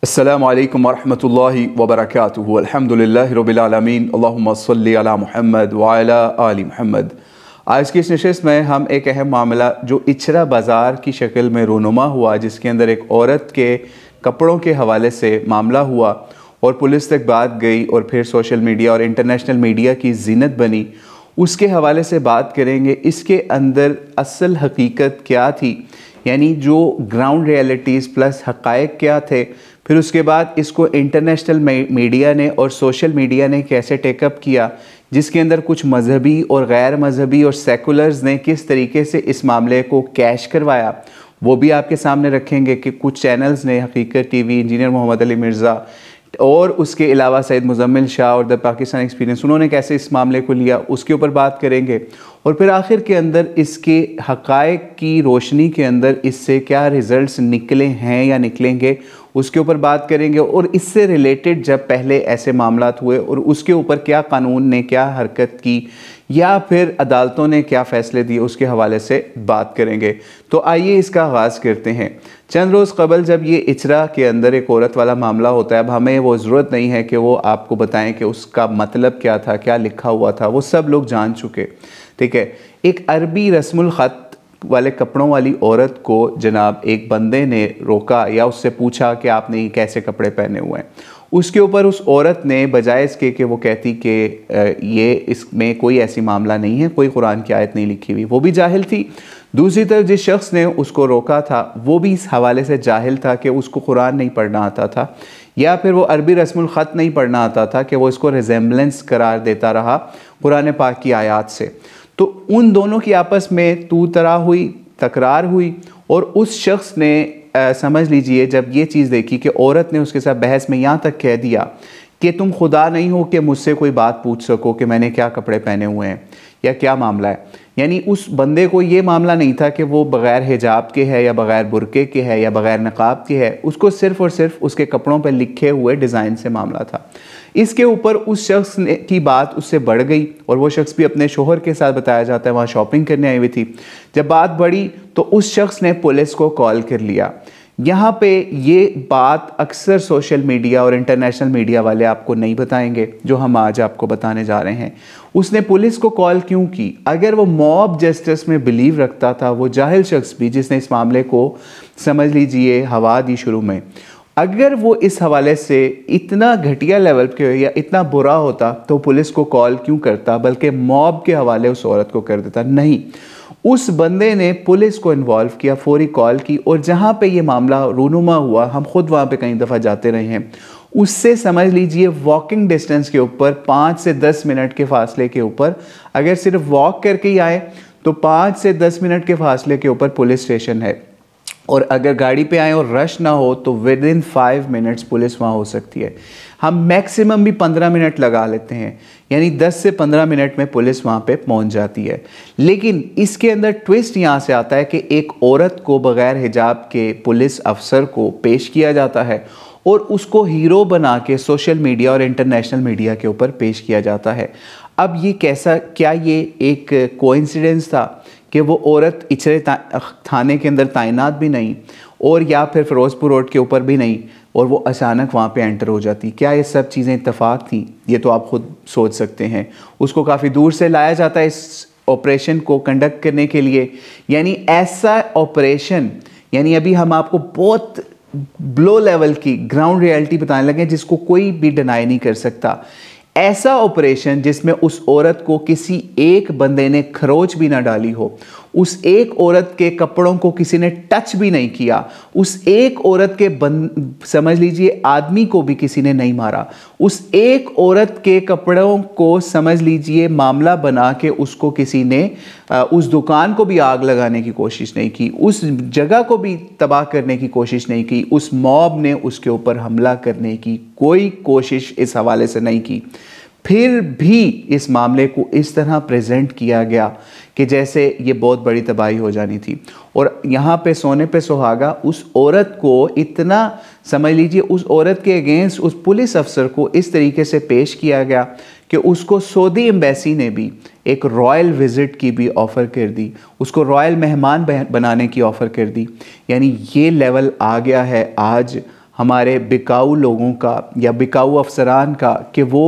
अस्सलामु अलैकुम वरहमतुल्लाहि वबरकातुहू। अल्हम्दुलिल्लाहि रब्बिल आलमीन, अल्लाहुम्मा सल्लि अला मुहम्मद व अला आलि मुहम्मद। आज की इस नशिस्त में हम एक अहम मामला जो इचरा बाज़ार की शक्ल में रूनुमा हुआ, जिसके अंदर एक औरत के कपड़ों के हवाले से मामला हुआ और पुलिस तक बात गई और फिर सोशल मीडिया और इंटरनेशनल मीडिया की ज़ीनत बनी, उसके हवाले से बात करेंगे। इसके अंदर असल हकीकत क्या थी, यानी जो ग्राउंड रियलिटीज़ प्लस हक़ाइक़ क्या थे, फिर उसके बाद इसको इंटरनेशनल मीडिया ने और सोशल मीडिया ने कैसे टेकअप किया, जिसके अंदर कुछ मजहबी और गैर मजहबी और सेकुलर्स ने किस तरीके से इस मामले को कैश करवाया, वो भी आपके सामने रखेंगे कि कुछ चैनल्स ने, हकीकत टीवी, इंजीनियर मोहम्मद अली मिर्ज़ा और उसके अलावा सैयद मुज़म्मिल शाह और द पाकिस्तान एक्सपीरियंस, उन्होंने कैसे इस मामले को लिया, उसके ऊपर बात करेंगे। और फिर आखिर के अंदर इसके हक़ाइक़ की रोशनी के अंदर इससे क्या रिज़ल्ट्स निकले हैं या निकलेंगे, उसके ऊपर बात करेंगे। और इससे रिलेटेड जब पहले ऐसे मामलात हुए और उसके ऊपर क्या कानून ने क्या हरकत की या फिर अदालतों ने क्या फ़ैसले दिए, उसके हवाले से बात करेंगे। तो आइए इसका आगाज़ करते हैं। चंद रोज़ कबल जब ये इचरा के अंदर एक औरत वाला मामला होता है, अब हमें वो ज़रूरत नहीं है कि वो आपको बताएं कि उसका मतलब क्या था, क्या लिखा हुआ था, वो सब लोग जान चुके, ठीक है। एक अरबी रस्मुल ख़त वाले कपड़ों वाली औरत को जनाब एक बंदे ने रोका या उससे पूछा कि आपने कैसे कपड़े पहने हुए हैं। उसके ऊपर उस औरत ने बजाय इसके कि वो कहती कि ये इसमें कोई ऐसी मामला नहीं है, कोई कुरान की आयत नहीं लिखी हुई, वो भी जाहिल थी। दूसरी तरफ जिस शख्स ने उसको रोका था वो भी इस हवाले से जाहिल था कि उसको कुरान नहीं पढ़ना आता था या फिर वो अरबी रस्मुल ख़त नहीं पढ़ना आता था, कि वो इसको रिजेम्बलेंस करार देता रहा कुरान पाक की आयत से। तो उन दोनों की आपस में तू तरा हुई, तकरार हुई और उस शख्स ने समझ लीजिए जब ये चीज़ देखी कि औरत ने उसके साथ बहस में यहाँ तक कह दिया कि तुम खुदा नहीं हो कि मुझसे कोई बात पूछ सको कि मैंने क्या कपड़े पहने हुए हैं या क्या मामला है। यानी उस बंदे को ये मामला नहीं था कि वो बग़ैर हिजाब के है या बग़ैर बुरके के है या बग़ैर नक़ाब के है, उसको सिर्फ़ और सिर्फ उसके कपड़ों पर लिखे हुए डिज़ाइन से मामला था। इसके ऊपर उस शख्स ने की बात उससे बढ़ गई और वो शख्स भी अपने शोहर के साथ, बताया जाता है, वहाँ शॉपिंग करने आई हुई थी। जब बात बढ़ी तो उस शख्स ने पुलिस को कॉल कर लिया। यहाँ पे ये बात अक्सर सोशल मीडिया और इंटरनेशनल मीडिया वाले आपको नहीं बताएंगे, जो हम आज आपको बताने जा रहे हैं। उसने पुलिस को कॉल क्यों की? अगर वो मॉब जस्टिस में बिलीव रखता था, वो जाहिल शख्स भी जिसने इस मामले को समझ लीजिए हवा दी शुरू में, अगर वो इस हवाले से इतना घटिया लेवल के या इतना बुरा होता तो पुलिस को कॉल क्यों करता, बल्कि मॉब के हवाले उस औरत को कर देता? नहीं, उस बंदे ने पुलिस को इन्वॉल्व किया, फौरी कॉल की। और जहाँ पे ये मामला रूनुमा हुआ, हम खुद वहाँ पे कई दफ़ा जाते रहे हैं, उससे समझ लीजिए वॉकिंग डिस्टेंस के ऊपर 5 से 10 मिनट के फासले के ऊपर, अगर सिर्फ वॉक करके ही आए तो 5 से 10 मिनट के फासले के ऊपर पुलिस स्टेशन है। और अगर गाड़ी पे आए और रश ना हो तो विद इन 5 मिनट्स पुलिस वहाँ हो सकती है। हम मैक्सिमम भी 15 मिनट लगा लेते हैं, यानी 10 से 15 मिनट में पुलिस वहाँ पे पहुँच जाती है। लेकिन इसके अंदर ट्विस्ट यहाँ से आता है कि एक औरत को बग़ैर हिजाब के पुलिस अफसर को पेश किया जाता है और उसको हीरो बना के सोशल मीडिया और इंटरनेशनल मीडिया के ऊपर पेश किया जाता है। अब ये कैसा, क्या ये एक कोइंसिडेंस था कि वो औरत इचरे थाने के अंदर तैनात भी नहीं और या फिर फ़िरोज़पुर रोड के ऊपर भी नहीं और वो अचानक वहाँ पे एंटर हो जाती? क्या ये सब चीज़ें इत्तेफाक थी? ये तो आप खुद सोच सकते हैं। उसको काफ़ी दूर से लाया जाता है इस ऑपरेशन को कंडक्ट करने के लिए। यानी ऐसा ऑपरेशन, यानी अभी हम आपको बहुत ब्लो लेवल की ग्राउंड रियलिटी बताने लगे जिसको कोई भी डिनाई नहीं कर सकता। ऐसा ऑपरेशन जिसमें उस औरत को किसी एक बंदे ने खरोच भी ना डाली हो, उस एक औरत के कपड़ों को किसी ने टच भी नहीं किया, उस एक औरत के समझ लीजिए आदमी को भी किसी ने नहीं मारा, उस एक औरत के कपड़ों को समझ लीजिए मामला बना के उसको किसी ने उस दुकान को भी आग लगाने की कोशिश नहीं की, उस जगह को भी तबाह करने की कोशिश नहीं की, उस मॉब ने उसके ऊपर हमला करने की कोई कोशिश इस हवाले से नहीं की। फिर भी इस मामले को इस तरह प्रेजेंट किया गया कि जैसे ये बहुत बड़ी तबाही हो जानी थी। और यहाँ पे सोने पे सुहागा, उस औरत को इतना समझ लीजिए, उस औरत के अगेंस्ट उस पुलिस अफसर को इस तरीके से पेश किया गया कि उसको सऊदी एम्बेसी ने भी एक रॉयल विज़िट की भी ऑफ़र कर दी, उसको रॉयल मेहमान बनाने की ऑफ़र कर दी। यानी ये लेवल आ गया है आज हमारे बिकाऊ लोगों का या बिकाऊ अफसरान का कि वो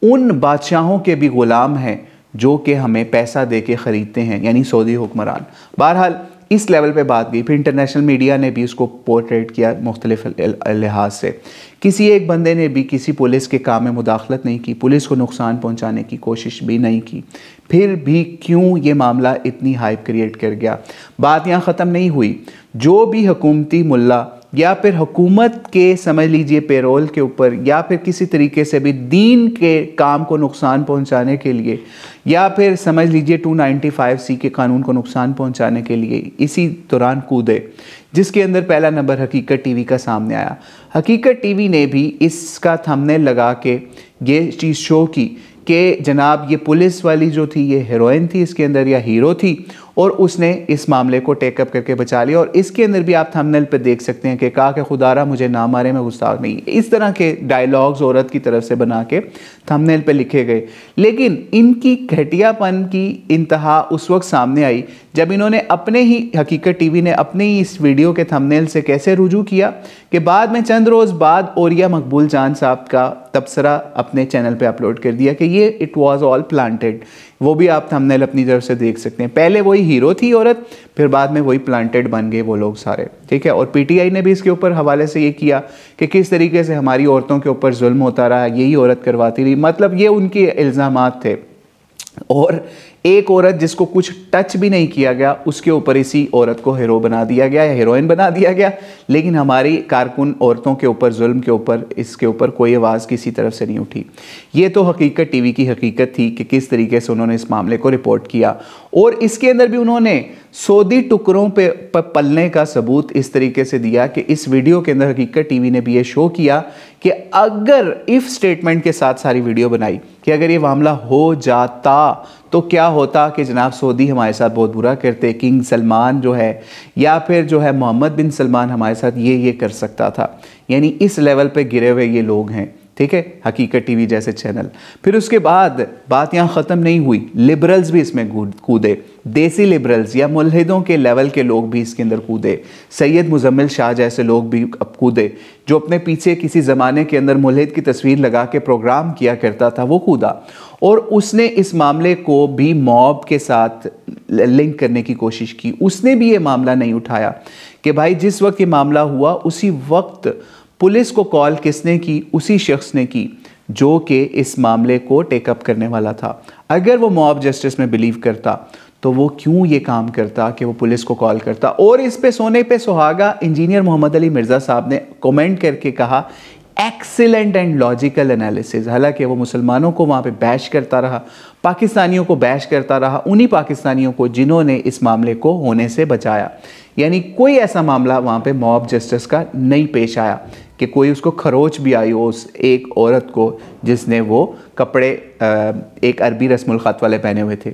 उन बादशाहों के भी ग़ुलाम हैं जो कि हमें पैसा दे के ख़रीदते हैं, यानी सऊदी हुक्मरान। बहरहाल इस लेवल पे बात गई। फिर इंटरनेशनल मीडिया ने भी उसको पोर्ट्रेट किया मुख्तलिफ लिहाज से। किसी एक बंदे ने भी किसी पुलिस के काम में मुदाखलत नहीं की, पुलिस को नुकसान पहुंचाने की कोशिश भी नहीं की। फिर भी क्यों ये मामला इतनी हाइप क्रिएट कर गया? बात यहाँ ख़त्म नहीं हुई। जो भी हुकूमती मुल्ला या फिर हुकूमत के समझ लीजिए पेरोल के ऊपर या फिर किसी तरीके से भी दीन के काम को नुकसान पहुंचाने के लिए या फिर समझ लीजिए 295C के कानून को नुकसान पहुंचाने के लिए इसी दौरान कूदे, जिसके अंदर पहला नंबर हकीकत टीवी का सामने आया। हकीकत टीवी ने भी इसका थंबनेल लगा के ये चीज़ शो की कि जनाब ये पुलिस वाली जो थी ये हीरोइन थी इसके अंदर या हीरो थी, और उसने इस मामले को टेकअप करके बचा लिया। और इसके अंदर भी आप थंबनेल पे देख सकते हैं कि कहा कि खुदारा मुझे ना मारे, मैं गुस्ताख नहीं। इस तरह के डायलॉग्स औरत की तरफ से बना के थंबनेल पे लिखे गए। लेकिन इनकी घटियापन की इंतहा उस वक्त सामने आई जब इन्होंने अपने ही हकीकत टीवी ने अपने ही इस वीडियो के थंबनेल से कैसे रुजू किया कि बाद में चंद रोज़ बाद औरिया मकबूल जान साहब का तबसरा अपने चैनल पे अपलोड कर दिया कि ये इट वाज ऑल प्लांटेड। वो भी आप थंबनेल अपनी तरफ से देख सकते हैं। पहले वही हीरो थी औरत, फिर बाद में वही प्लांटेड बन गए वो लोग सारे, ठीक है। और पीटीआई ने भी इसके ऊपर हवाले से ये किया कि किस तरीके से हमारी औरतों के ऊपर जुल्म होता रहा, यही औरत करवाती रही। मतलब ये उनके इल्ज़ामात थे। और एक औरत जिसको कुछ टच भी नहीं किया गया उसके ऊपर इसी औरत को हीरो बना दिया गया या हीरोइन बना दिया गया। लेकिन हमारी कारकुन औरतों के ऊपर जुल्म के ऊपर इसके ऊपर कोई आवाज़ किसी तरफ से नहीं उठी। ये तो हकीकत टीवी की हकीकत थी कि किस तरीके से उन्होंने इस मामले को रिपोर्ट किया। और इसके अंदर भी उन्होंने सऊदी टुकड़ों पे पलने का सबूत इस तरीके से दिया कि इस वीडियो के अंदर हकीकत टीवी ने भी ये शो किया कि अगर इफ़ स्टेटमेंट के साथ सारी वीडियो बनाई कि अगर ये मामला हो जाता तो क्या होता कि जनाब सऊदी हमारे साथ बहुत बुरा करते, किंग सलमान जो है या फिर जो है मोहम्मद बिन सलमान हमारे साथ ये कर सकता था। यानी इस लेवल पे गिरे हुए ये लोग हैं, ठीक है, हकीकत टीवी जैसे चैनल। फिर उसके बाद बात यहाँ ख़त्म नहीं हुई, लिबरल्स भी इसमें कूदे, देसी लिबरल्स या मुल्हिदों के लेवल के लोग भी इसके अंदर कूदे। सैयद मुजम्मिल शाह जैसे लोग भी अब कूदे, जो अपने पीछे किसी ज़माने के अंदर मुल्हिद की तस्वीर लगा के प्रोग्राम किया करता था, वो कूदा। और उसने इस मामले को भी मॉब के साथ लिंक करने की कोशिश की। उसने भी ये मामला नहीं उठाया कि भाई जिस वक्त ये मामला हुआ उसी वक्त पुलिस को कॉल किसने की? उसी शख्स ने की जो कि इस मामले को टेकअप करने वाला था। अगर वो मॉब जस्टिस में बिलीव करता तो वो क्यों ये काम करता कि वो पुलिस को कॉल करता? और इस पे सोने पे सुहागा इंजीनियर मोहम्मद अली मिर्ज़ा साहब ने कमेंट करके कहा एक्सीलेंट एंड लॉजिकल एनालिसिस। हालांकि वो मुसलमानों को वहाँ पे बैश करता रहा, पाकिस्तानियों को बैश करता रहा, उन्हीं पाकिस्तानियों को जिन्होंने इस मामले को होने से बचाया। यानी कोई ऐसा मामला वहाँ पे मॉब जस्टिस का नहीं पेश आया कि कोई उसको खरोच भी आई हो उस एक औरत को जिसने वो कपड़े एक अरबी रस्मुल ख़त वाले पहने हुए थे।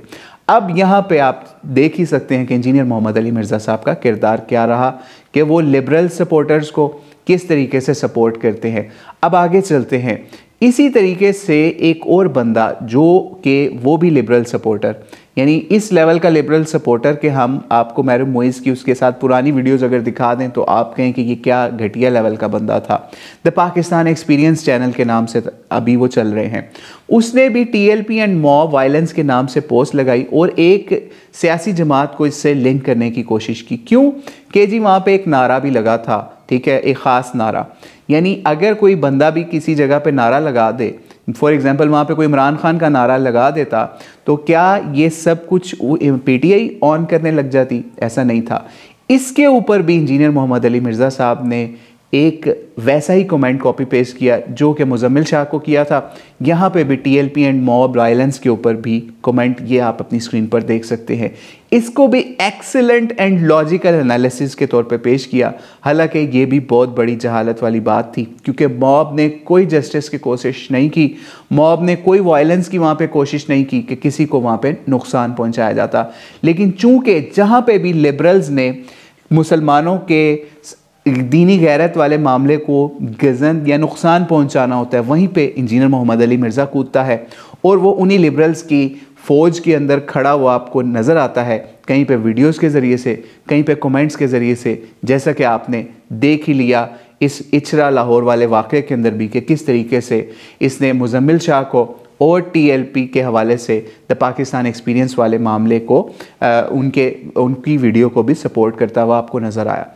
अब यहाँ पे आप देख ही सकते हैं कि इंजीनियर मोहम्मद अली मिर्ज़ा साहब का किरदार क्या रहा कि वो लिबरल सपोर्टर्स को किस तरीके से सपोर्ट करते हैं। अब आगे चलते हैं। इसी तरीके से एक और बंदा जो कि वो भी लिबरल सपोर्टर, यानी इस लेवल का लिबरल सपोर्टर कि हम आपको महरूम मोइज़ की उसके साथ पुरानी वीडियोस अगर दिखा दें तो आप कहें कि ये क्या घटिया लेवल का बंदा था। द पाकिस्तान एक्सपीरियंस चैनल के नाम से अभी वो चल रहे हैं। उसने भी TLP एंड मॉब वायलेंस के नाम से पोस्ट लगाई और एक सियासी जमात को इससे लिंक करने की कोशिश की। क्यों कि जी वहाँ पर एक नारा भी लगा था, ठीक है, एक ख़ास नारा। यानी अगर कोई बंदा भी किसी जगह पे नारा लगा दे, फॉर एग्जांपल वहाँ पे कोई इमरान खान का नारा लगा देता, तो क्या ये सब कुछ PTI ऑन करने लग जाती? ऐसा नहीं था। इसके ऊपर भी इंजीनियर मोहम्मद अली मिर्ज़ा साहब ने एक वैसा ही कमेंट कॉपी पेस्ट किया जो कि मुजम्मिल शाह को किया था। यहाँ पे भी TLP एंड मॉब वायलेंस के ऊपर भी कमेंट ये आप अपनी स्क्रीन पर देख सकते हैं। इसको भी एक्सीलेंट एंड लॉजिकल एनालिसिस के तौर पे पेश किया। हालांकि ये भी बहुत बड़ी जहालत वाली बात थी क्योंकि मॉब ने कोई जस्टिस की कोशिश नहीं की, मॉब ने कोई वायलेंस की वहाँ पे कोशिश नहीं की कि किसी को वहाँ पे नुकसान पहुँचाया जाता। लेकिन चूँकि जहाँ पे भी लिबरल्स ने मुसलमानों के दीनी गैरत वाले मामले को गज़न या नुकसान पहुंचाना होता है, वहीं पे इंजीनियर मोहम्मद अली मिर्ज़ा कूदता है और वो उन्हीं लिबरल्स की फ़ौज के अंदर खड़ा हुआ आपको नज़र आता है, कहीं पे वीडियोस के ज़रिए से, कहीं पे कमेंट्स के ज़रिए से, जैसा कि आपने देख ही लिया। इस इचरा लाहौर वाले वाक़े के अंदर भी कि किस तरीके से इसने मुज़म्मिल शाह को और TLP के हवाले से द पाकिस्तान एक्सपीरियंस वाले मामले को उनकी वीडियो को भी सपोर्ट करता हुआ आपको नज़र आया।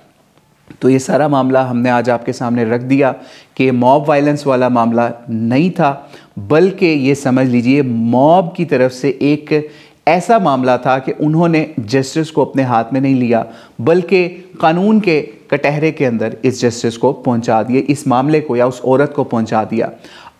तो ये सारा मामला हमने आज आपके सामने रख दिया कि मॉब वायलेंस वाला मामला नहीं था, बल्कि ये समझ लीजिए मॉब की तरफ से एक ऐसा मामला था कि उन्होंने जस्टिस को अपने हाथ में नहीं लिया, बल्कि कानून के कटहरे के अंदर इस जस्टिस को पहुंचा दिए, इस मामले को या उस औरत को पहुंचा दिया।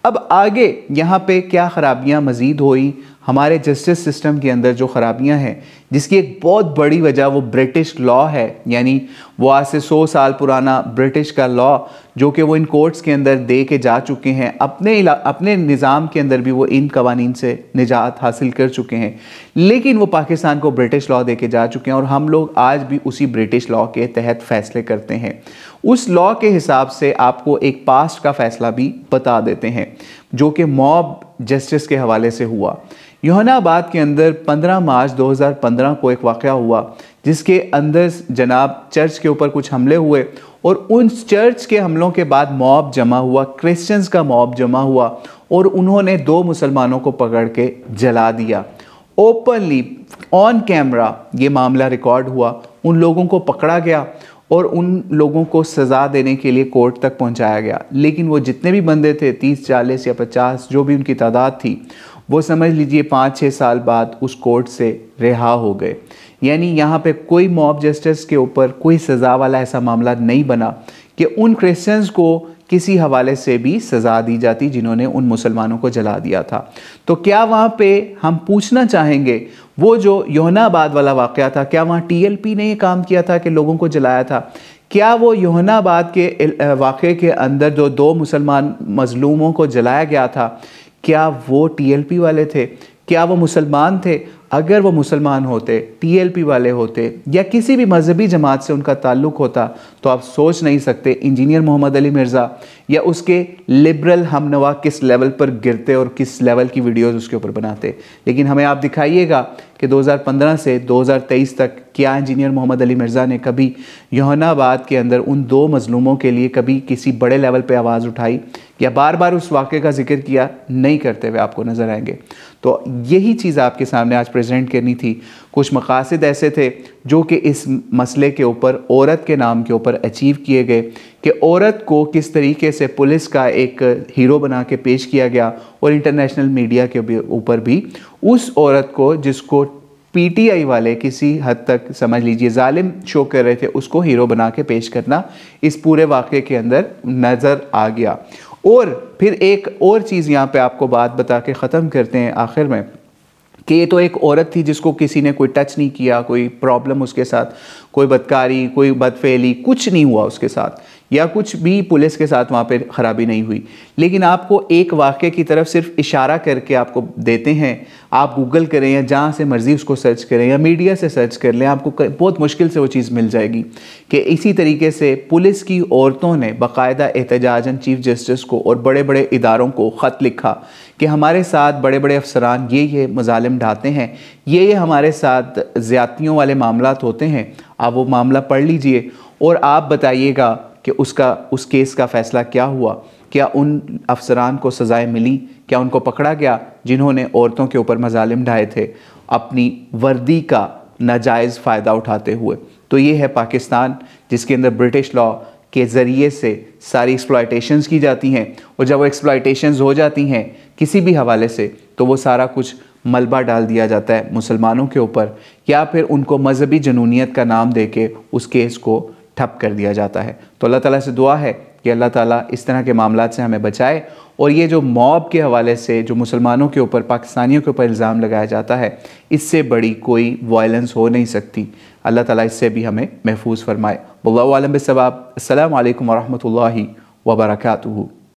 अब आगे यहाँ पे क्या ख़राबियाँ मज़ीद हुई हमारे जस्टिस सिस्टम के अंदर, जो ख़राबियाँ हैं जिसकी एक बहुत बड़ी वजह वो ब्रिटिश लॉ है, यानी वो आज से 100 साल पुराना ब्रिटिश का लॉ जो कि वो इन कोर्ट्स के अंदर दे के जा चुके हैं, अपने निज़ाम के अंदर भी वो इन कवानीन से निजात हासिल कर चुके हैं, लेकिन वो पाकिस्तान को ब्रिटिश लॉ दे के जा चुके हैं और हम लोग आज भी उसी ब्रिटिश लॉ के तहत फ़ैसले करते हैं। उस लॉ के हिसाब से आपको एक पास्ट का फ़ैसला भी बता देते हैं जो कि मॉब जस्टिस के हवाले से हुआ। योहानाबाद के अंदर 15 मार्च 2015 को एक वाक़या हुआ जिसके अंदर जनाब चर्च के ऊपर कुछ हमले हुए और उन चर्च के हमलों के बाद मॉब जमा हुआ, क्रिश्चियंस का मॉब जमा हुआ और उन्होंने 2 मुसलमानों को पकड़ के जला दिया। ओपनली ऑन कैमरा ये मामला रिकॉर्ड हुआ, उन लोगों को पकड़ा गया और उन लोगों को सज़ा देने के लिए कोर्ट तक पहुंचाया गया, लेकिन वो जितने भी बंदे थे 30, 40 या 50 जो भी उनकी तादाद थी, वो समझ लीजिए 5-6 साल बाद उस कोर्ट से रिहा हो गए। यानी यहाँ पे कोई मॉब जस्टिस के ऊपर कोई सज़ा वाला ऐसा मामला नहीं बना कि उन क्रिश्चियंस को किसी हवाले से भी सज़ा दी जाती जिन्होंने उन मुसलमानों को जला दिया था। तो क्या वहाँ पे हम पूछना चाहेंगे वो जो योहानाबाद वाला वाक़या था, क्या वहाँ TLP ने ये काम किया था कि लोगों को जलाया था? क्या वो योहानाबाद के वाक़े के अंदर जो 2 मुसलमान मज़लूमों को जलाया गया था, क्या वो TLP वाले थे? क्या वो मुसलमान थे? अगर वो मुसलमान होते, TLP वाले होते या किसी भी मजहबी जमात से उनका ताल्लुक़ होता, तो आप सोच नहीं सकते इंजीनियर मोहम्मद अली मिर्ज़ा या उसके लिबरल हमनवा किस लेवल पर गिरते और किस लेवल की वीडियोस उसके ऊपर बनाते। लेकिन हमें आप दिखाइएगा कि 2015 से 2023 तक क्या इंजीनियर मोहम्मद अली मिर्ज़ा ने कभी योहानाबाद के अंदर उन 2 मज़लूमों के लिए कभी किसी बड़े लेवल पे आवाज़ उठाई या बार बार उस वाक़े का जिक्र किया? नहीं करते हुए आपको नज़र आएंगे। तो यही चीज़ आपके सामने आज प्रेजेंट करनी थी। कुछ मकासद ऐसे थे जो कि इस मसले के ऊपर, औरत के नाम के ऊपर अचीव किए गए कि औरत को किस तरीके से पुलिस का एक हीरो बना के पेश किया गया और इंटरनेशनल मीडिया के ऊपर भी उस औरत को, जिसको PTI वाले किसी हद तक समझ लीजिए जालिम शो कर रहे थे, उसको हीरो बना के पेश करना इस पूरे वाक़े के अंदर नज़र आ गया। और फिर एक और चीज़ यहाँ पे आपको बात बता के ख़त्म करते हैं आखिर में कि ये तो एक औरत थी जिसको किसी ने कोई टच नहीं किया, कोई प्रॉब्लम उसके साथ, कोई बदकारी, कोई बदफेली, कुछ नहीं हुआ उसके साथ, या कुछ भी पुलिस के साथ वहाँ पे ख़राबी नहीं हुई। लेकिन आपको एक वाक़े की तरफ सिर्फ इशारा करके आपको देते हैं, आप गूगल करें या जहाँ से मर्ज़ी उसको सर्च करें या मीडिया से सर्च कर लें, आपको बहुत मुश्किल से वो चीज़ मिल जाएगी कि इसी तरीके से पुलिस की औरतों ने बाकायदा एहतजाजन चीफ जस्टिस को और बड़े बड़े इदारों को ख़त लिखा कि हमारे साथ बड़े बड़े अफसरान ये मज़ालिम ढाते हैं, ये हमारे साथ ज़्यादतियों वाले मामलात होते हैं, आप वो मामला पढ़ लीजिए और आप बताइएगा कि उस केस का फ़ैसला क्या हुआ, क्या उन अफसरान को सज़ाएँ मिली, क्या उनको पकड़ा गया जिन्होंने औरतों के ऊपर मज़ालिम ढाए थे अपनी वर्दी का नाजायज़ फ़ायदा उठाते हुए। तो ये है पाकिस्तान जिसके अंदर ब्रिटिश लॉ के ज़रिए से सारी एक्सप्लॉयटेशंस की जाती हैं और जब वो एक्सप्लॉयटेशंस हो जाती हैं किसी भी हवाले से, तो वो सारा कुछ मलबा डाल दिया जाता है मुसलमानों के ऊपर या फिर उनको मजहबी जनूनियत का नाम देके उस केस को ठप कर दिया जाता है। तो अल्लाह ताला से दुआ है कि अल्लाह ताला इस तरह के मामलात से हमें बचाए और ये जो मॉब के हवाले से जो मुसलमानों के ऊपर, पाकिस्तानियों के ऊपर इल्ज़ाम लगाया जाता है, इससे बड़ी कोई वायलेंस हो नहीं सकती। अल्लाह ताला इससे भी हमें महफूज फरमाए। वल्लाहु आलम बिस्सवाब। अस्सलामु अलैकुम वरहमतुल्लाहि वबरकातुहू।